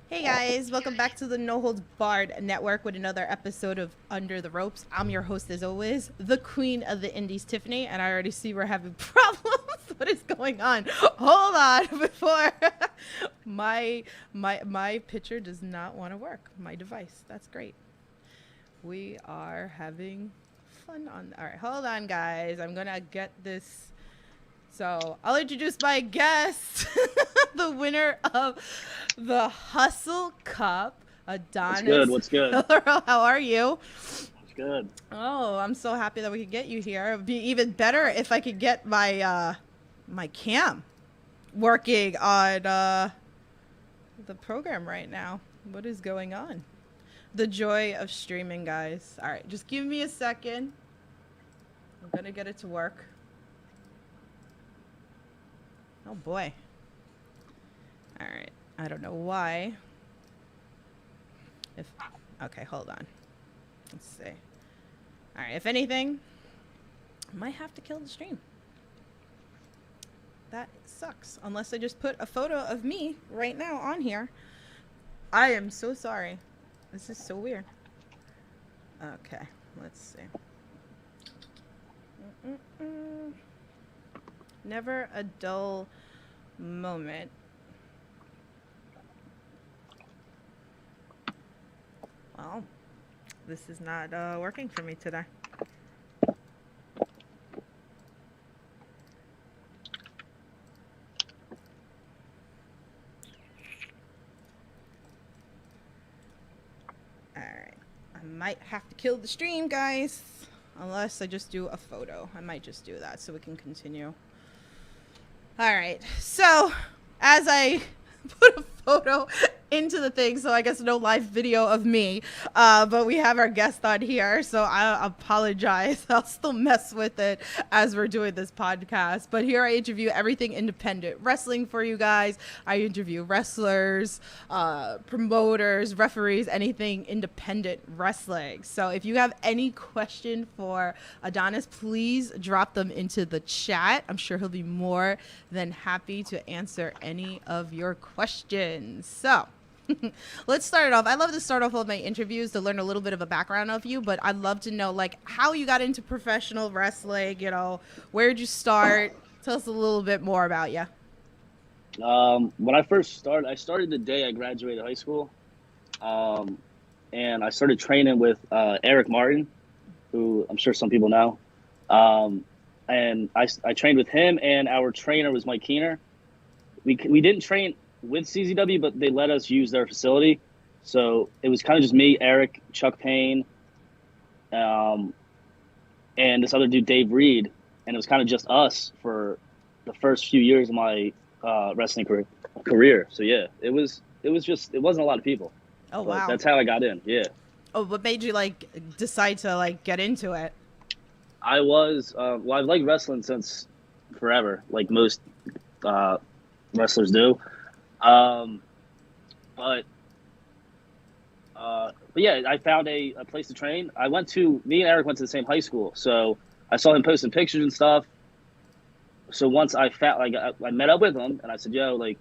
Hey guys, welcome back to the No Holds Barred Network with another episode of Under the Ropes. I'm your host as always, the queen of the indies, Tiffany, and I already see we're having problems. What is going on? Hold on, before my picture does not want to work. My device. That's great. We are having fun on. All right, hold on, guys. I'm gonna get this. So I'll introduce my guest, the winner of the Hustle Cup, Adonis. What's good? How are you? It's good. Oh, I'm so happy that we could get you here. It would be even better if I could get my my cam working on the program right now. What is going on? The joy of streaming, guys. All right, just give me a second. I'm gonna get it to work. Oh boy. All right. I don't know why. Okay, hold on. Let's see. All right, if anything, I might have to kill the stream. That sucks. Unless I just put a photo of me right now on here. I am so sorry. This is so weird. Okay, let's see. Never a dull moment. Well, this is not working for me today. Alright. I might have to kill the stream, guys. Unless I just do a photo. I might just do that so we can continue. Alright. So, as I put a photo into the thing, so I guess no live video of me, but we have our guest on here, so I apologize. I'll still mess with it as we're doing this podcast, but here I interview everything independent wrestling for you guys. I interview wrestlers, promoters, referees, anything independent wrestling. So if you have any question for Adonis, please drop them into the chat. I'm sure he'll be more than happy to answer any of your questions. So let's start it off. I love to start off all my interviews to learn a little bit of a background of you, but I'd love to know like how you got into professional wrestling, you know, where'd you start? Tell us a little bit more about you. When I first started, I started the day I graduated high school. And I started training with Eric Martin, who I'm sure some people know. And I trained with him, and our trainer was Mike Keener. We didn't train with CZW, but they let us use their facility. So it was kind of just me, Eric, Chuck Payne, and this other dude, Dave Reed. And it was kind of just us for the first few years of my wrestling career. So yeah, it wasn't a lot of people. Oh, wow. That's how I got in. Yeah. Oh, what made you like decide to like get into it? I was, I've liked wrestling since forever, like most wrestlers do. But yeah, I found a place to train. Me and Eric went to the same high school, so I saw him posting pictures and stuff. So once I met up with him and I said, yo, like,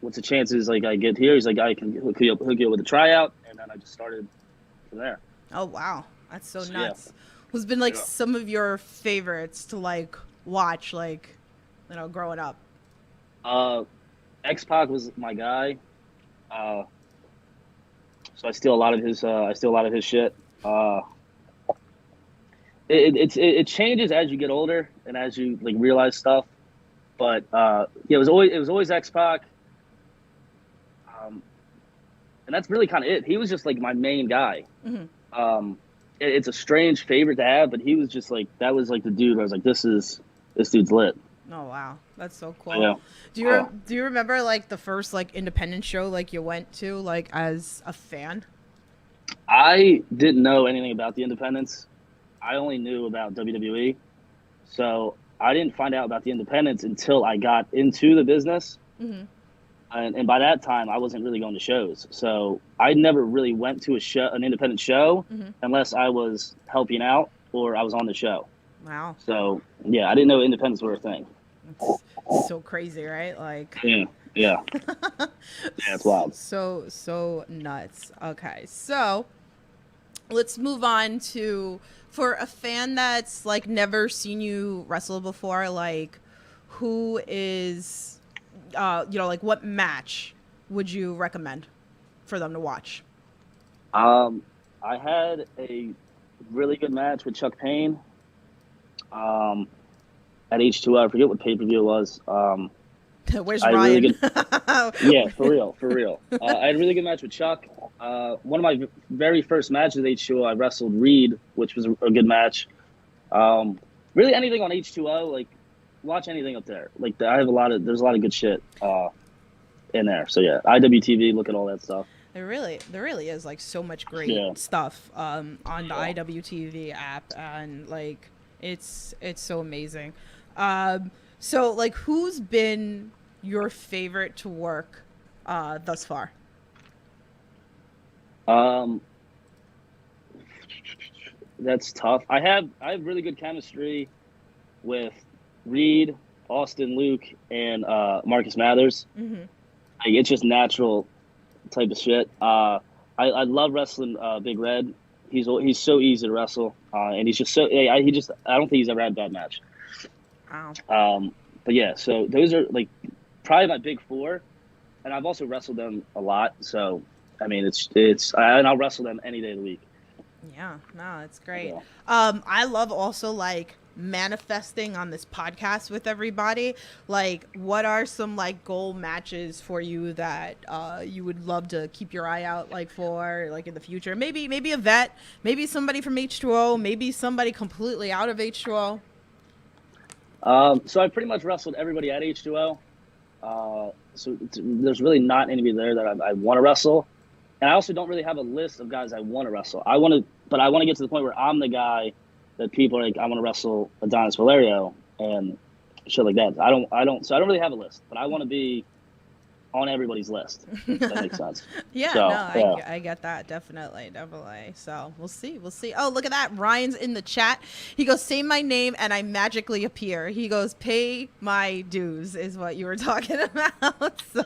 what's the chances like I get here? He's like, I can hook you up with a tryout. And then I just started from there. Oh, wow. That's so nuts. Yeah. Who's been like some of your favorites to like watch, like, you know, growing up? X-Pac was my guy. So I steal a lot of his shit. It changes as you get older and as you like realize stuff. But yeah, it was always X-Pac. And that's really kind of it. He was just like my main guy. Mm-hmm. It's a strange favorite to have, but he was just like, that was like the dude where I was like, this dude's lit. Oh, wow. That's so cool. Yeah. Do you remember like the first like independent show like you went to like as a fan? I didn't know anything about the independents. I only knew about WWE. So I didn't find out about the independents until I got into the business. Mm-hmm. and by that time I wasn't really going to shows, so I never really went to an independent show, Mm-hmm. unless I was helping out or I was on the show. Wow. So yeah, I didn't know independents were a thing. It's so crazy, right? Like, Yeah, yeah, yeah, it's wild. so nuts. Okay, so let's move on to, for a fan that's like never seen you wrestle before, like, who is, like, what match would you recommend for them to watch? I had a really good match with Chuck Payne, um, at H2O. I forget what pay-per-view it was. Where's I had a really Ryan? good, yeah, for real, for real. I had a really good match with Chuck. One of my very first matches at H2O, I wrestled Reed, which was a good match. Really anything on H2O, like, watch anything up there. Like, there's a lot of good shit in there. So yeah, IWTV, look at all that stuff. There really is like so much great Yeah. stuff on the IWTV app, and like it's so amazing. So like, who's been your favorite to work thus far? Um, that's tough. I have really good chemistry with Reed, Austin, Luke, and Marcus Mathers. Mm-hmm. Like, it's just natural type of shit. I love wrestling Big Red. He's so easy to wrestle, and he's just so. Yeah, I don't think he's ever had a bad match. Wow. But yeah, so those are like probably my big four, and I've also wrestled them a lot. So I mean, and I'll wrestle them any day of the week. Yeah, no, it's great. Yeah. I love also like manifesting on this podcast with everybody. Like, what are some like goal matches for you that you would love to keep your eye out like for like in the future? Maybe a vet, maybe somebody from H2O, maybe somebody completely out of H2O. So I pretty much wrestled everybody at H2O. So there's really not anybody there that I want to wrestle. And I also don't really have a list of guys I want to wrestle. But I want to get to the point where I'm the guy that people are like, I want to wrestle Adonis Valerio and shit like that. So I don't really have a list, but I want to be on everybody's list. If that makes sense. Yeah, So, no, yeah. I get that. Definitely. So we'll see. Oh, look at that. Ryan's in the chat. He goes, say my name and I magically appear. He goes, pay my dues is what you were talking about. So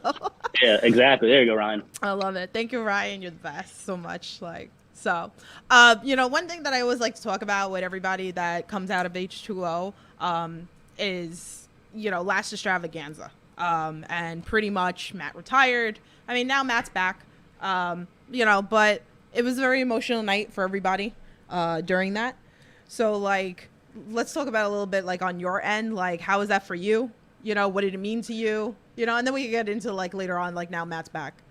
Yeah, exactly. There you go, Ryan. I love it. Thank you, Ryan. You're the best so much. Like, so, one thing that I always like to talk about with everybody that comes out of H2O is, last extravaganza. And pretty much Matt retired. I mean, now Matt's back, but it was a very emotional night for everybody during that. So, like, let's talk about a little bit, like, on your end. Like, how was that for you? What did it mean to you? And then we can get into, like, later on, like, now Matt's back.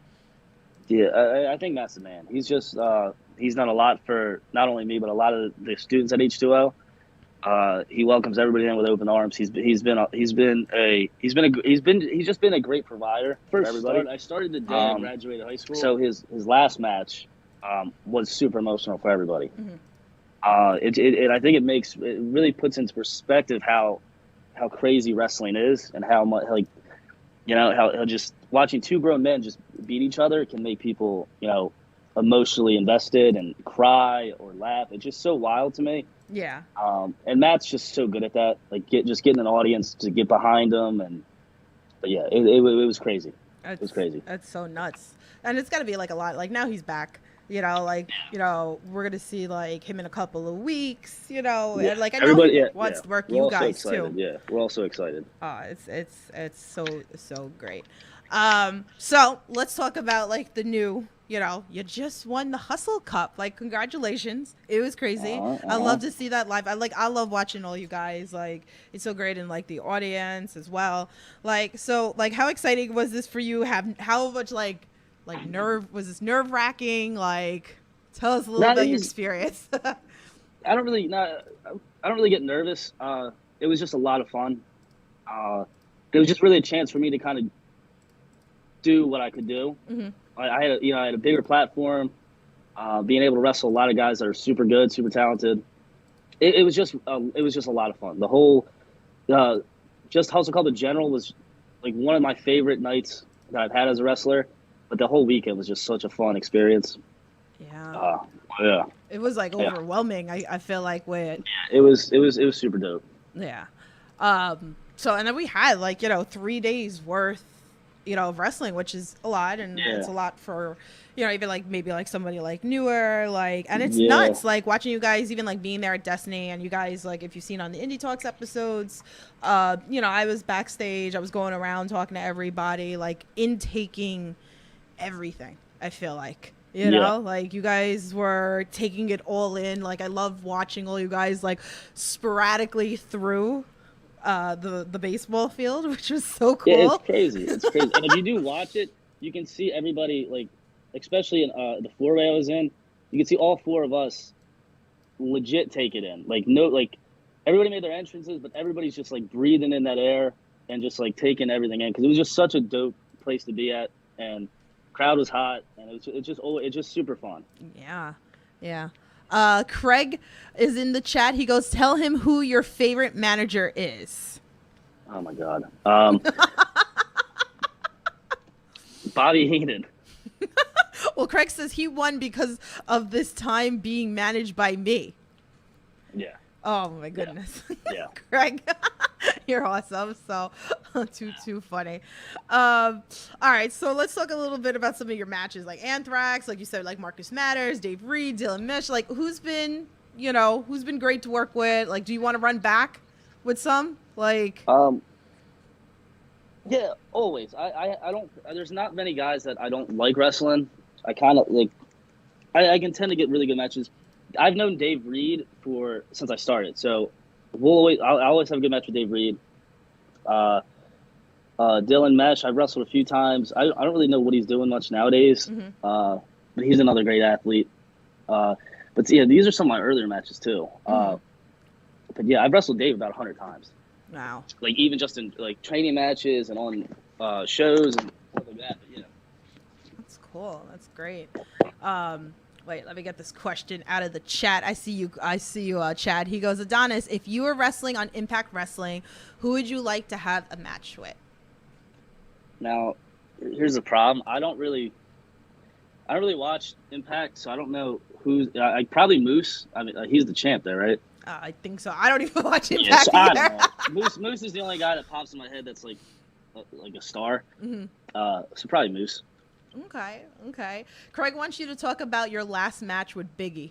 Yeah, I think Matt's the man. He's just he's done a lot for not only me but a lot of the students at H2O. He welcomes everybody in with open arms. He's just been a great provider for everybody. I started the day I graduated high school. So his last match was super emotional for everybody. Mm-hmm. I think it really puts into perspective how crazy wrestling is and how much how just watching two grown men just beat each other can make people emotionally invested and cry or laugh. It's just so wild to me. Yeah. And Matt's just so good at that. Like getting an audience to get behind him, but yeah, it was crazy. It was crazy. That's so nuts, and it's got to be like a lot. Like now he's back. We're gonna see like him in a couple of weeks. And like I know he wants to work you guys too. Yeah, we're all so excited. It's so great. So let's talk about like the new. You just won the Hustle Cup. Like, congratulations. It was crazy. I love to see that live. I love watching all you guys. Like, it's so great. And, like, the audience as well. Like, so, like, how exciting was this for you? How much, like was this nerve-wracking? Like, tell us a little about your experience. I don't really get nervous. It was just a lot of fun. It was just really a chance for me to kind of do what I could do. Mm-hmm. I had a bigger platform, being able to wrestle a lot of guys that are super good, super talented. It was just a lot of fun. The whole just Hustle Club in general was like one of my favorite nights that I've had as a wrestler. But the whole weekend was just such a fun experience. Yeah. Yeah. It was like overwhelming. I feel like with It was super dope. yeah. So and then we had like 3 days worth of wrestling, which is a lot, and it's a lot for even like maybe like somebody like newer, like, and it's nuts like watching you guys even like being there at Destiny, and you guys like if you've seen on the Indie Talks episodes, I was backstage, I was going around talking to everybody, like intaking everything. I feel like you know like you guys were taking it all in. Like I love watching all you guys like sporadically through the baseball field, which was so cool. Yeah, it's crazy. And if you do watch it, you can see everybody, like, especially in the four-way I was in, you can see all four of us legit take it in. Like, everybody made their entrances, but everybody's just, like, breathing in that air and just, like, taking everything in. Because it was just such a dope place to be at. And crowd was hot. And it's just super fun. Yeah. Yeah. Craig is in the chat. He goes, tell him who your favorite manager is. Oh, my God. Bobby Heenan. Well, Craig says he won because of this time being managed by me. Yeah. Oh, my goodness. Yeah. Craig, you're awesome. So, too funny. All right, so let's talk a little bit about some of your matches, like Anthrax, like you said, like Marcus Matters, Dave Reed, Dylan Mesh. Like, who's been great to work with? Like, do you want to run back with some? Like, yeah, always. I don't. There's not many guys that I don't like wrestling. I kind of like. I can tend to get really good matches. I've known Dave Reed since I started, so I'll always have a good match with Dave Reed. Dylan Mesh, I've wrestled a few times. I don't really know what he's doing much nowadays, but he's another great athlete. But yeah, these are some of my earlier matches too. But yeah, I've wrestled Dave about 100 times. wow. Like even just in like training matches and on shows and stuff like that. But, That's cool. That's great. Wait, let me get this question out of the chat. I see you, Chad. He goes, Adonis, if you were wrestling on Impact Wrestling, who would you like to have a match with? Now, here's the problem. I don't really watch Impact, so I don't know who's. Probably Moose. I mean, he's the champ there, right? I think so. I don't even watch Impact so I either. don't know. Moose is the only guy that pops in my head that's like a star. Mm-hmm. So probably Moose. Okay. Craig wants you to talk about your last match with Biggie.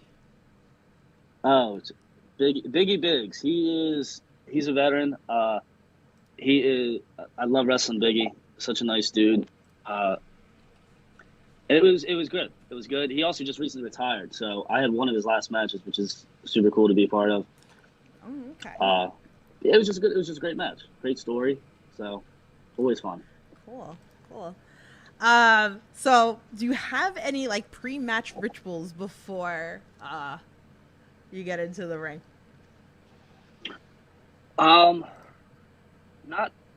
Oh, it's Biggie Biggs. He's a veteran. He is. I love wrestling Biggie. Such a nice dude. It was good. It was good. He also just recently retired, so I had one of his last matches, which is super cool to be a part of. Oh, okay. It was just good. It was just a great match. Great story. So always fun. Cool. So do you have any like pre-match rituals before you get into the ring?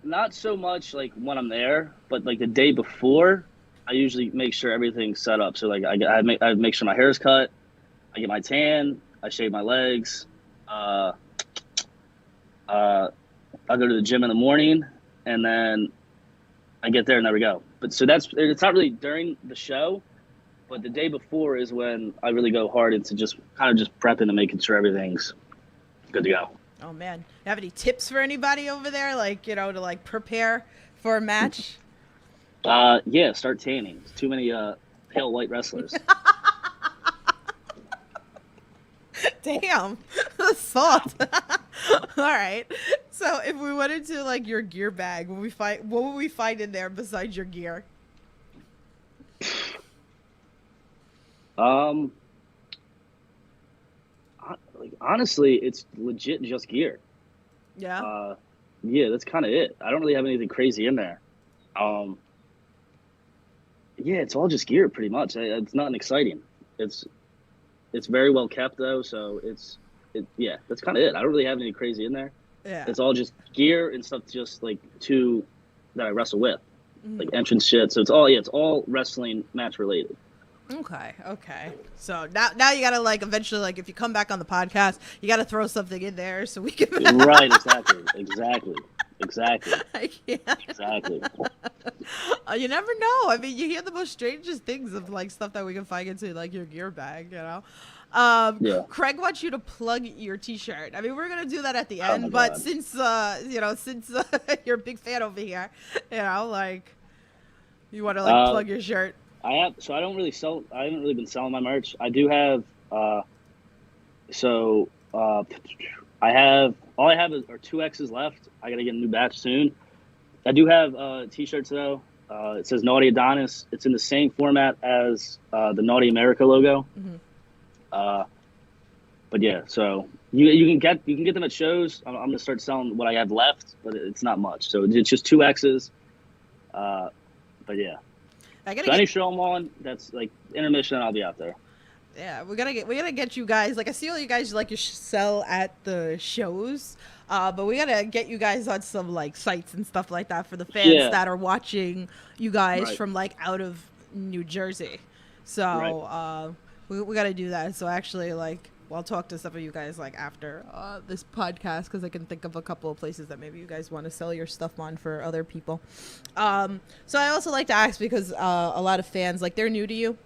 Not so much like when I'm there, but like the day before, I usually make sure everything's set up. So like I make sure my hair is cut, I get my tan, I shave my legs, I go to the gym in the morning, and then I get there and there we go. But so it's not really during the show, but the day before is when I really go hard into just prepping and making sure everything's good to go. Oh man, you have any tips for anybody over there, like to like prepare for a match? Yeah, start tanning. There's too many pale white wrestlers. Damn, the salt. All right. So if we went into like your gear bag, what would we find in there besides your gear? Honestly, it's legit just gear. Yeah. Yeah, that's kind of it. I don't really have anything crazy in there. Yeah, it's all just gear pretty much. It's nothing exciting. It's very well kept though, so yeah, that's kind of it. I don't really have any crazy in there. Yeah. It's all just gear and stuff just like that I wrestle with. Like entrance shit. So it's all wrestling match related. Okay. So now you gotta like eventually like if you come back on the podcast, you gotta throw something in there so we can. Right. Exactly. I can't. Exactly. You never know. I mean, you hear the most strangest things of like stuff that we can find into like your gear bag, you know. Yeah. Craig wants you to plug your T-shirt. I mean, we're gonna do that at the Oh my end, but God. since you're a big fan over here, you know, like you want to like Uh, plug your shirt. I have, so I don't really sell. I haven't really been selling my merch. I do have. So I have all I have are two X's left. I gotta get a new batch soon. I do have T-shirts though. It says Naughty Adonis. It's in the same format as the Naughty America logo. Mm-hmm. But yeah, so you can get them at shows. I'm gonna start selling what I have left, but it's not much. So it's just two X's. But yeah. I gotta So any show I'm on, that's like intermission, I'll be out there. Yeah, we gotta get you guys. Like I see all you guys like you sell at the shows, but we gotta get you guys on some like sites and stuff like that for the fans Yeah. that are watching you guys Right. from like out of New Jersey. So Right. we gotta do that. So actually, like, well, I'll talk to some of you guys like after this podcast because I can think of a couple of places that maybe you guys want to sell your stuff on for other people. So I also like to ask because a lot of fans like they're new to you.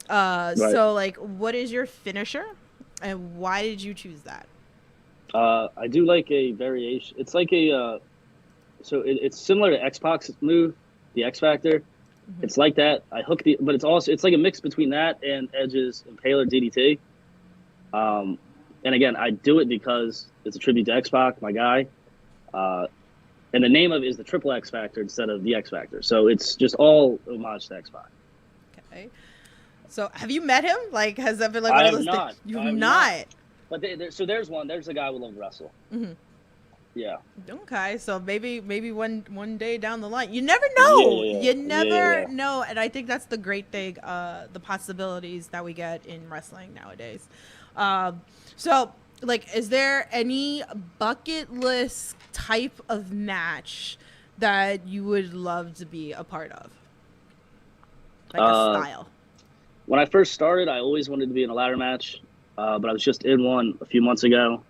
So like, what is your finisher, and why did you choose that? I do like a variation. It's like a it's similar to X-Pac's move, the X Factor. Mm-hmm. It's like that. But it's like a mix between that and Edge's Impaler DDT. And again, I do it because it's a tribute to X-Pac, my guy. And the name of it is the Triple X Factor instead of the X Factor. So it's just all homage to X-Pac. Okay. So have you met him? Like, has that been like I one of have those not. things? You I have have not. But so there's one. There's a guy who loves wrestle. Mm-hmm. Yeah. Okay, so maybe one day down the line, you never know. Yeah. You never Yeah. know, and I think that's the great thing, the possibilities that we get in wrestling nowadays. So, like, is there any bucket list type of match that you would love to be a part of, like a style? When I first started, I always wanted to be in a ladder match, but I was just in one a few months ago.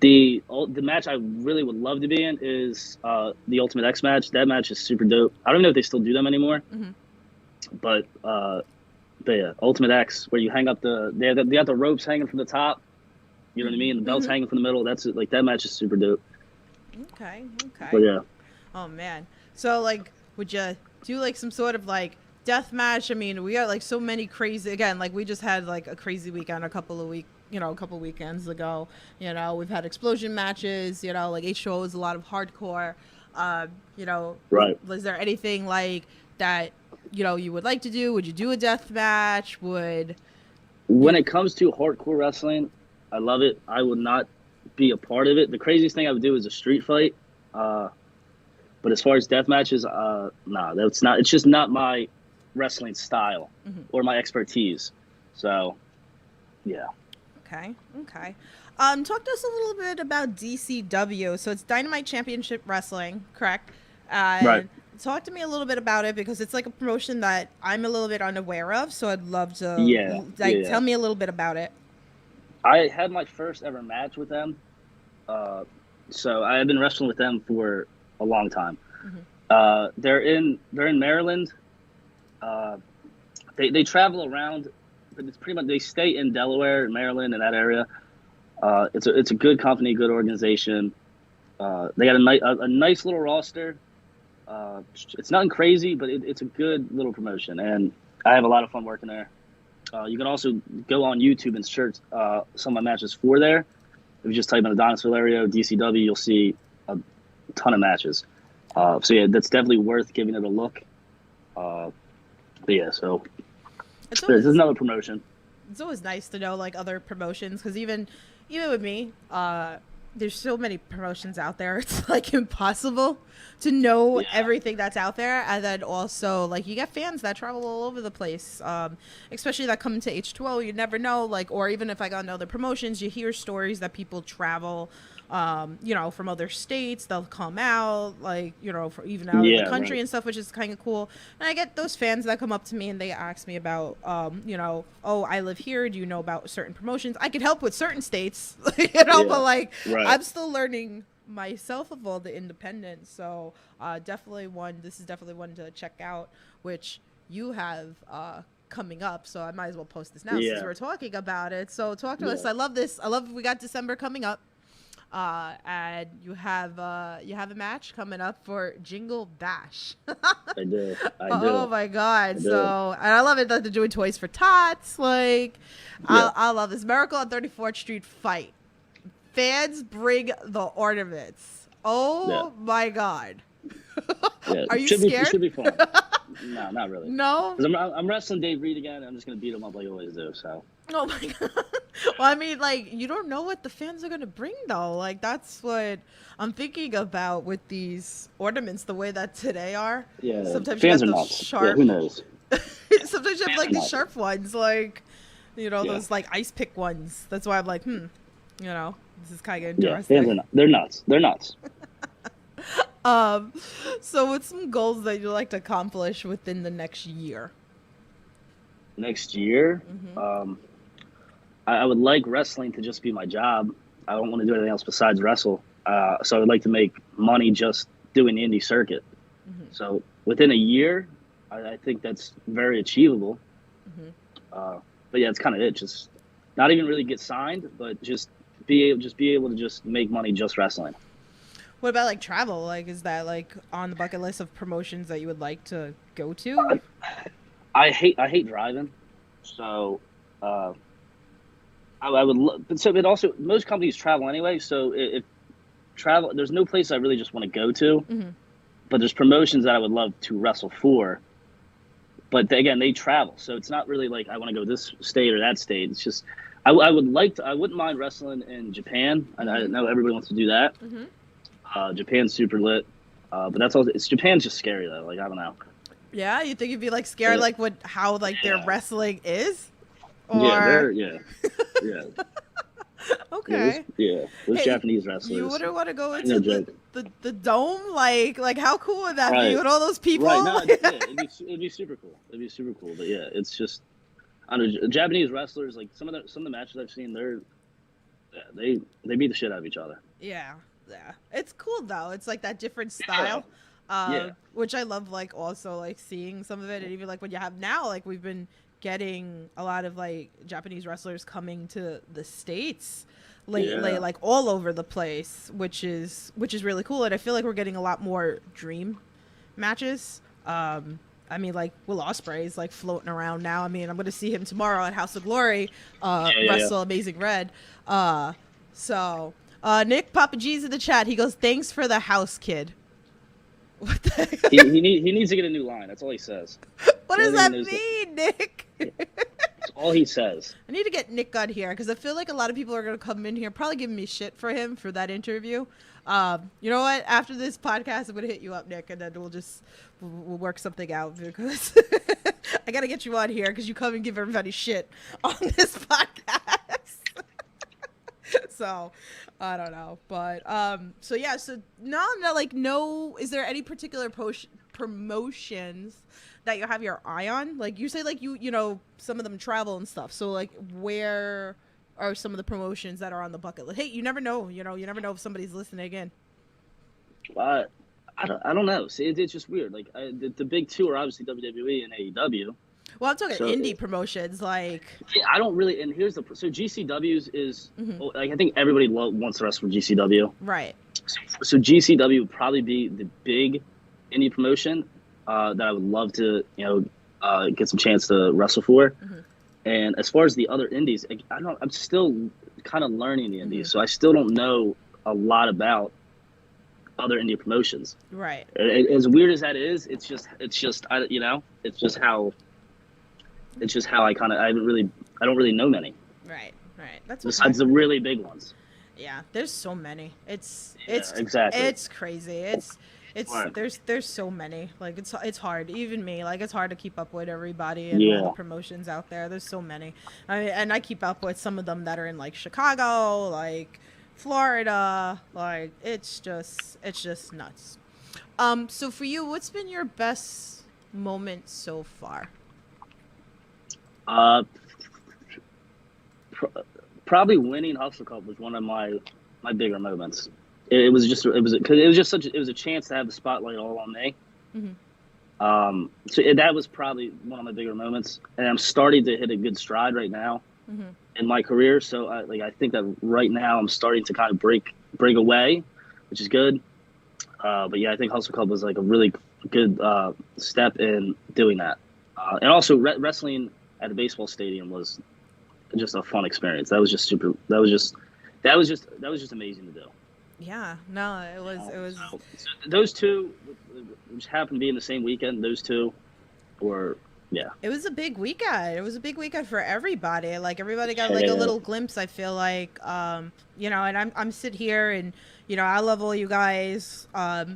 The match I really would love to be in is the Ultimate X match. That match is super dope. I don't even know if they still do them anymore. Mm-hmm. But yeah, Ultimate X, where you hang up they got the ropes hanging from the top. You know what I mean? The belts hanging from the middle. That's like that match is super dope. Okay. But yeah. Oh man. So like, would you do like some sort of like death match? I mean, we got like so many crazy. Again, like we just had like a crazy weekend a couple weekends ago. You know, we've had explosion matches. You know, like H2O is a lot of hardcore. You know, Right. Was there anything like that? You know, you would like to do? Would you do a death match? When it comes to hardcore wrestling, I love it. I would not be a part of it. The craziest thing I would do is a street fight. But as far as death matches, nah, that's not. It's just not my wrestling style or my expertise. So, yeah. Okay. Talk to us a little bit about DCW. So it's Dynamite Championship Wrestling, correct? Right. Talk to me a little bit about it because it's like a promotion that I'm a little bit unaware of. So I'd love to tell me a little bit about it. I had my first ever match with them. So I have been wrestling with them for a long time. They're in Maryland. They travel around, but it's pretty much they stay in Delaware and Maryland in that area. It's a good company, good organization. They got a nice little roster. It's nothing crazy, but it's a good little promotion, and I have a lot of fun working there. You can also go on YouTube and search some of my matches for there. If you just type in Adonis Valerio, DCW, you'll see a ton of matches. So yeah, that's definitely worth giving it a look. But yeah, so this is another promotion. It's always nice to know like other promotions because even with me, there's so many promotions out there. It's like impossible to know everything that's out there. And then also like you get fans that travel all over the place, especially that come to H2O. You never know, like, or even if I got other promotions, you hear stories that people travel, you know, from other states. They'll come out, like, you know, for even out of the country and stuff, which is kind of cool. And I get those fans that come up to me and they ask me about, you know, oh, I live here. Do you know about certain promotions? I could help with certain states, you know, but like, I'm still learning myself of all the independents. So definitely one. This is definitely one to check out, which you have coming up. So I might as well post this now since we're talking about it. So talk to us. I love this. I love we got December coming up. And you have a match coming up for Jingle Bash. I do. Oh my God! So, and I love it that they're doing toys for tots. Like, I love this Miracle on 34th Street fight. Fans bring the ornaments. Oh my God! Are you scared? It should be fun. No, not really. No. Because I'm wrestling Dave Reed again. I'm just gonna beat him up like I always do. So. Oh my God. Well, I mean, like, you don't know what the fans are gonna bring though. Like, that's what I'm thinking about with these ornaments, the way that today are. Yeah. Sometimes fans you are have nuts. those sharp. Yeah, who knows? Sometimes you have like these sharp ones, like, you know, those like ice pick ones. That's why I'm like, you know, this is kind of interesting. Yeah, fans are they're nuts. They're nuts. So what's some goals that you'd like to accomplish within the next year? Next year, I would like wrestling to just be my job. I don't want to do anything else besides wrestle. So I would like to make money just doing the indie circuit. So within a year, I think that's very achievable. But yeah, it's kind of it. Just not even really get signed, but just be able to just make money just wrestling. What about like travel? Like, is that like on the bucket list of promotions that you would like to go to? I hate driving, so I would. But also most companies travel anyway. So if travel, there's no place I really just want to go to. But there's promotions that I would love to wrestle for. But again, they travel, so it's not really like I want to go this state or that state. It's just I would like to. I wouldn't mind wrestling in Japan. I know everybody wants to do that. Japan's super lit, but that's all. Japan's just scary though. Like I don't know. Yeah, you think you'd be like scared, like how their wrestling is? Or... Yeah. Okay. Those Japanese wrestlers. You wouldn't want to go into the dome, like how cool would that be with all those people? Right. No, it'd be super cool. It'd be super cool. But yeah, it's just I don't know, Japanese wrestlers. Like some of the matches I've seen, they beat the shit out of each other. Yeah. It's cool though. It's like that different style. Which I love, like also like seeing some of it, and even like what you have now, like we've been getting a lot of like Japanese wrestlers coming to the States lately, like all over the place, which is really cool. And I feel like we're getting a lot more dream matches. I mean, like Will Ospreay's like floating around now. I mean, I'm gonna see him tomorrow at House of Glory, wrestle Amazing Red. Nick Papa G's in the chat. He goes, "Thanks for the house, kid." What the heck? he needs to get a new line. That's all he says. What does that mean, Nick? That's all he says. I need to get Nick on here because I feel like a lot of people are going to come in here probably giving me shit for him for that interview. You know what? After this podcast, I'm going to hit you up, Nick, and then we'll work something out because I got to get you on here because you come and give everybody shit on this podcast. So I don't know, but so no, is there any particular promotions that you have your eye on? Like you say, like you know, some of them travel and stuff, so like where are some of the promotions that are on the bucket list? Hey, you never know if somebody's listening in. I don't know. See, it's just weird. Like the big two are obviously WWE and AEW. Well, I'm talking indie promotions, like. Yeah, I don't really. And here's so GCW's is like I think everybody wants to wrestle for GCW. Right. So GCW would probably be the big indie promotion that I would love to get some chance to wrestle for. And as far as the other indies, I'm still kind of learning the indies, so I still don't know a lot about other indie promotions. Right. As weird as that is, it's just how I kind of I don't really know many. Right. That's besides the really big ones. Yeah, there's so many. It's exactly. It's crazy. There's so many. Like it's hard. Even me, like it's hard to keep up with everybody and all the promotions out there. There's so many. And I keep up with some of them that are in like Chicago, like Florida. Like it's just nuts. So for you, what's been your best moment so far? Probably winning Hustle Cup was one of my bigger moments. it was just it was just such it was a chance to have the spotlight all on me. Hmm. That was probably one of my bigger moments, and I'm starting to hit a good stride right now Hmm. in my career. So I think that right now I'm starting to kind of break away, which is good. But yeah, I think Hustle Club was like a really good step in doing that. And also wrestling at a baseball stadium was just a fun experience. That was just super. That was just amazing to do. Yeah, no, it was. So those two, which happened to be in the same weekend, those two were yeah. It was a big weekend. It was a big weekend for everybody. Like everybody got like a Yeah, little glimpse, I feel like. And I'm sit here and I love all you guys. All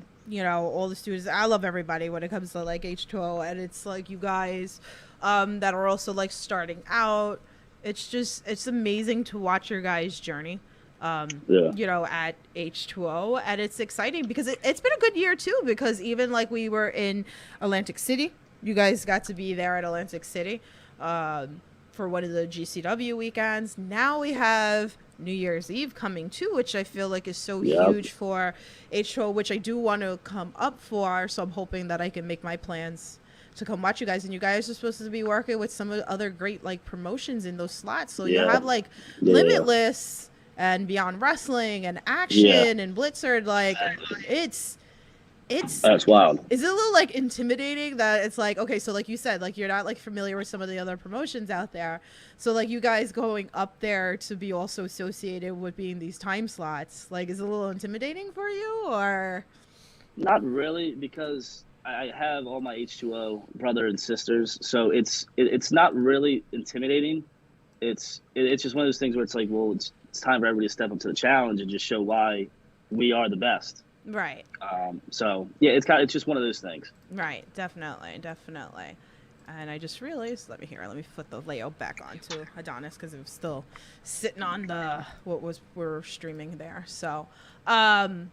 the students. I love everybody when it comes to like H2O, and it's like you guys that are also like starting out. It's amazing to watch your guys' journey. yeah, At H2O, and it's exciting because it's been a good year too, because even like we were in Atlantic City. You guys got to be there at Atlantic City for one of the GCW weekends. Now we have New Year's Eve coming too, which I feel like is so yeah. huge for H2O, which I do want to come up for. So I'm hoping that I can make my plans to come watch you guys. And you guys are supposed to be working with some of the other great like promotions in those slots. So you Yeah, have like yeah, Limitless and Beyond Wrestling and yeah. Action and Blitzer. Like it's That's wild. is it a little like intimidating that it's like, okay, so like you said, like you're not like familiar with some of the other promotions out there, so like you guys going up there to be also associated with being these time slots, like is it a little intimidating for you, or? Not really, because I have all my H2O brother and sisters, so it's not really intimidating. It's just one of those things where it's like, well, it's time for everybody to step up to the challenge and just show why we are the best. Right. So yeah, it's just one of those things. Right, definitely. And I just realized, let me put the layout back onto Adonis because it was still sitting on the we're streaming there. So I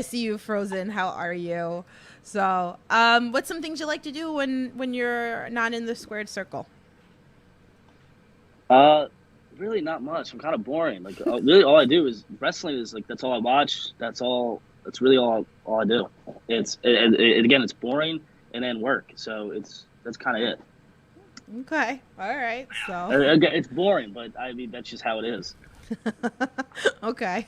see you, Frozen. How are you? So what's some things you like to do when you're not in the squared circle? Really not much. I'm kind of boring. Like really, all I do is wrestling. Is like that's all I watch. That's all. That's really all I do. Again, it's boring, and then work. So that's kind of it. Okay, all right. So Again, it's boring, but I mean that's just how it is. okay.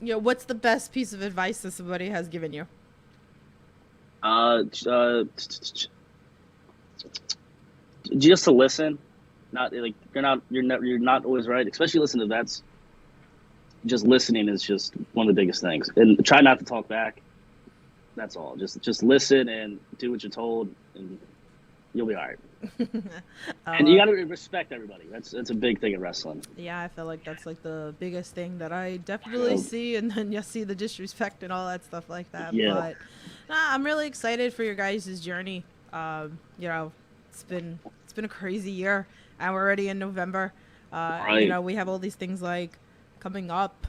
What's the best piece of advice that somebody has given you? Just to listen. Not like you're not always right. Especially listen to vets. Just listening is just one of the biggest things, and try not to talk back. That's all. Just listen and do what you're told, and you'll be all right. And you got to respect everybody. That's a big thing in wrestling. Yeah, I feel like that's like the biggest thing that I definitely see, and then you see the disrespect and all that stuff like that. Yeah. But I'm really excited for your guys' journey. It's been a crazy year, and we're already in November. Right. We have all these things like coming up.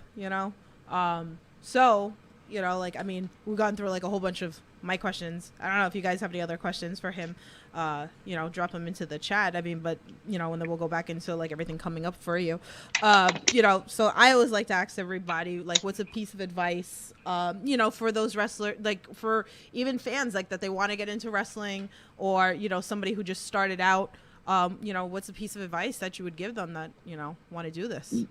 So like, I mean, we've gone through like a whole bunch of my questions. I don't know if you guys have any other questions for him. Drop them into the chat. I mean, but and then we'll go back into like everything coming up for you. So I always like to ask everybody, like, what's a piece of advice, for those wrestlers, like for even fans, like that they want to get into wrestling, or somebody who just started out. What's a piece of advice that you would give them that want to do this?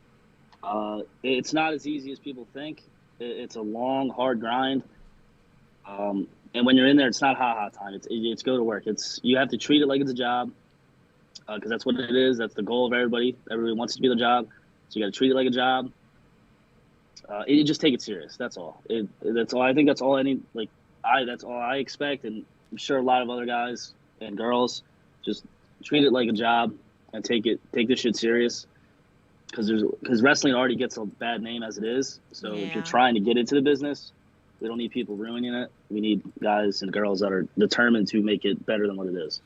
It's not as easy as people think. It's a long, hard grind. And when you're in there, it's not ha time. It's go to work. You have to treat it like it's a job, because that's what it is. That's the goal of everybody. Everybody wants it to be the job, so you got to treat it like a job. You just take it serious. That's all. That's all. I think that's all I need. That's all I expect, and I'm sure a lot of other guys and girls just treat it like a job and take this shit serious. Because wrestling already gets a bad name as it is. So if you're trying to get into the business, we don't need people ruining it. We need guys and girls that are determined to make it better than what it is.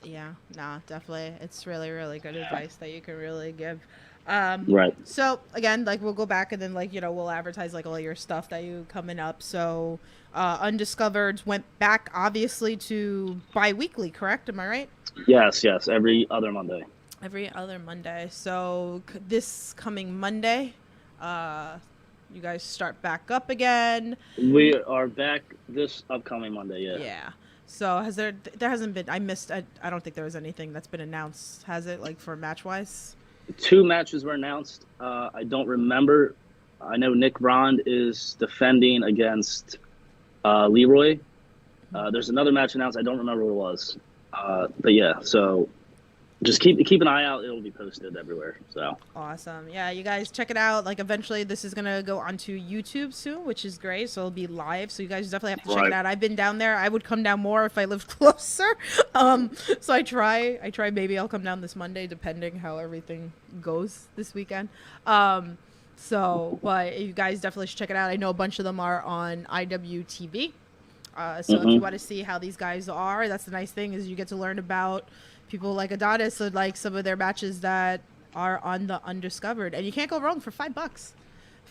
Yeah, no, definitely. It's really, really good advice that you can really give. Right. So again, like we'll go back and then we'll advertise like all your stuff that you coming up. So Undiscovered went back obviously to bi-weekly, correct? Am I right? Yes. Every other Monday. Every other Monday. So this coming Monday, You guys start back up again. We are back this upcoming Monday. Yeah. Yeah. So there hasn't been, I don't think there was anything that's been announced, has it, like for match wise? 2 matches were announced. I don't remember. I know Nick Rond is defending against Leroy. There's another match announced. I don't remember what it was. But yeah, so just keep an eye out. It'll be posted everywhere. So Awesome. Yeah, you guys check it out. Like eventually this is gonna go onto YouTube soon, which is great. So it'll be live. So you guys definitely have to check it out. I've been down there. I would come down more if I lived closer. So I try maybe I'll come down this Monday, depending how everything goes this weekend. But you guys definitely should check it out. I know a bunch of them are on IWTV. So if you want to see how these guys are, that's the nice thing, is you get to learn about people like Adonis and like some of their matches that are on the Undiscovered, and you can't go wrong for $5.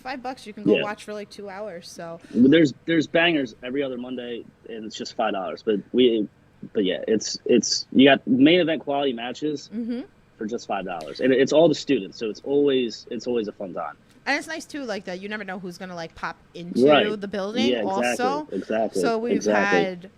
$5 you can go watch for like 2 hours. So there's bangers every other Monday, and it's just $5. But yeah, it's you got main event quality matches for just $5, and it's all the students, so it's always a fun time. And it's nice too, like that you never know who's gonna like pop into the building. Yeah, exactly, also. Exactly. So we've had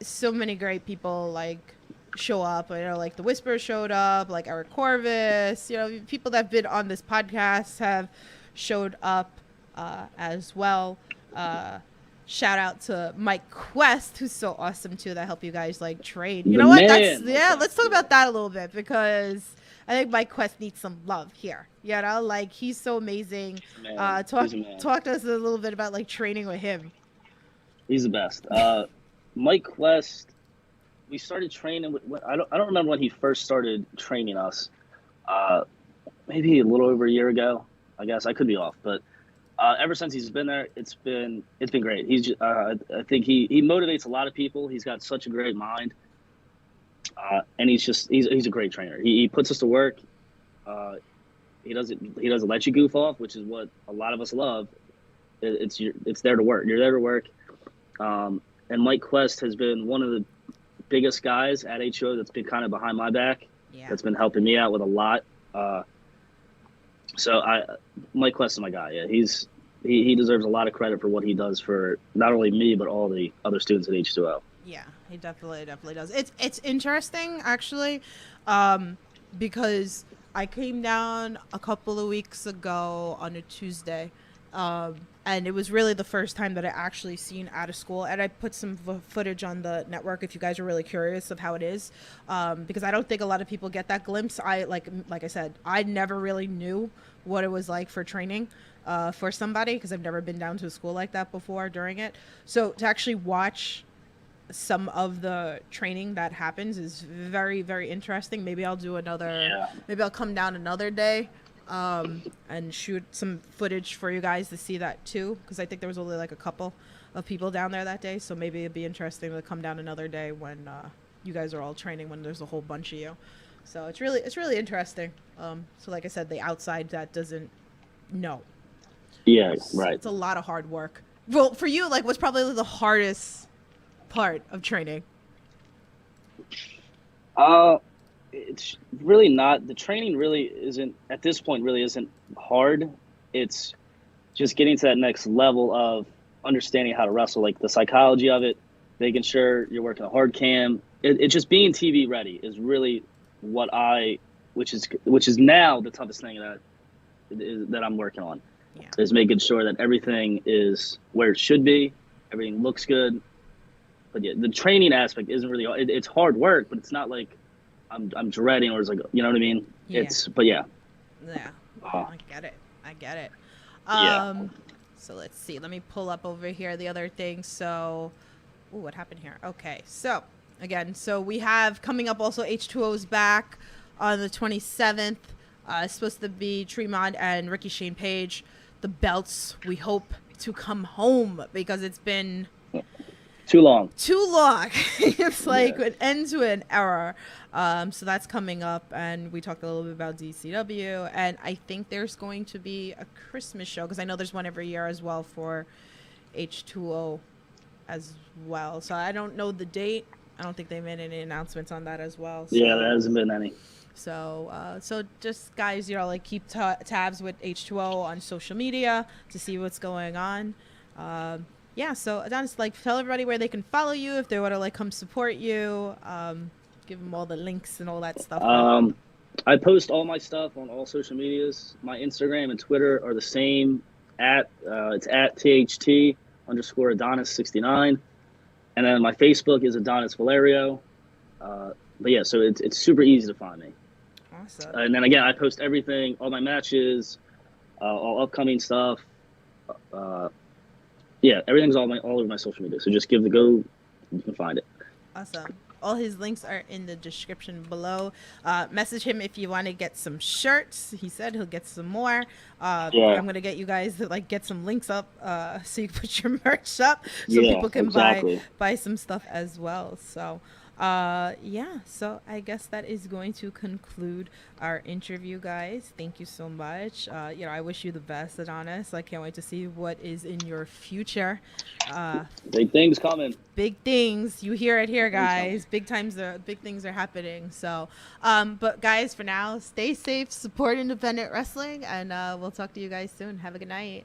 so many great people like show up. You know, like the Whisper showed up, like Eric Corvus. You know, people that have been on this podcast have showed up as well. Shout out to Mike Quest, who's so awesome too, that helped you guys like train. You know what? Let's talk about that a little bit, because I think Mike Quest needs some love here. You know, like he's so amazing. Talk to us a little bit about like training with him. He's the best. Mike Quest, we started training with, I don't remember when he first started training us. Maybe a little over a year ago. I guess I could be off, but ever since he's been there, it's been great. He's I think he motivates a lot of people. He's got such a great mind. And he's a great trainer. He puts us to work. He doesn't let you goof off, which is what a lot of us love. It's there to work. You're there to work. And Mike Quest has been one of the biggest guys at HO that's been kind of behind my back. Yeah. That's been helping me out with a lot. Mike Quest is my guy. Yeah, he deserves a lot of credit for what he does for not only me but all the other students at H2O. Yeah, he definitely does. It's interesting actually, because I came down a couple of weeks ago on a Tuesday, and it was really the first time that I actually seen Out of School, and I put some footage on the network if you guys are really curious of how it is, because I don't think a lot of people get that glimpse. Like I said, I never really knew what it was like for training for somebody, because I've never been down to a school like that before during it. So to actually watch some of the training that happens is very, very interesting. Maybe I'll do maybe I'll come down another day and shoot some footage for you guys to see that too, because I think there was only like a couple of people down there that day, so maybe it'd be interesting to come down another day when you guys are all training, when there's a whole bunch of you. So it's really interesting. So like I said, the outside that doesn't know. Yeah, right. It's a lot of hard work. Well, for you, like, what's probably the hardest part of training? It's really not. The training really isn't, at this point, really isn't hard. It's just getting to that next level of understanding how to wrestle, like the psychology of it, making sure you're working a hard cam. It's just being TV ready is really which is now the toughest thing that I'm working on. Yeah. Is making sure that everything is where it should be, everything looks good. But yeah, the training aspect isn't really. It's hard work, but it's not like I'm dreading, or it's like, you know what I mean. Yeah. Yeah. I get it. So let's see. Let me pull up over here the other thing. So, what happened here? Okay. So again, we have coming up also H2O's back on the 27th. It's supposed to be Tremont and Ricky Shane Page. The belts, we hope to come home, because it's been too long. It's like an end to an era. So that's coming up, and we talked a little bit about DCW, and I think there's going to be a Christmas show, because I know there's one every year as well for H2O as well. So I don't know the date. I don't think they made any announcements on that as well. So. Yeah, there hasn't been any. So just guys, like keep tabs with H2O on social media to see what's going on. Yeah, so Adonis, like tell everybody where they can follow you if they want to like come support you. Give them all the links and all that stuff. I post all my stuff on all social medias. My Instagram and Twitter are the same. It's at THT underscore Adonis 69, and then my Facebook is Adonis Valerio. But yeah, so it's super easy to find me. Awesome. And then again, I post everything, all my matches, all upcoming stuff. Yeah, everything's all over my social media. So just give the go, you can find it. Awesome. All his links are in the description below. Message him if you want to get some shirts. He said he'll get some more. I'm gonna get you guys to like get some links up so you can put your merch up so people can buy some stuff as well. So so I guess that is going to conclude our interview, guys. Thank you so much. I wish you the best, Adonis. I can't wait to see what is in your future. Big things coming. Big things. You hear it here, guys. Big things are happening. So, but guys, for now, stay safe, support independent wrestling, and we'll talk to you guys soon. Have a good night.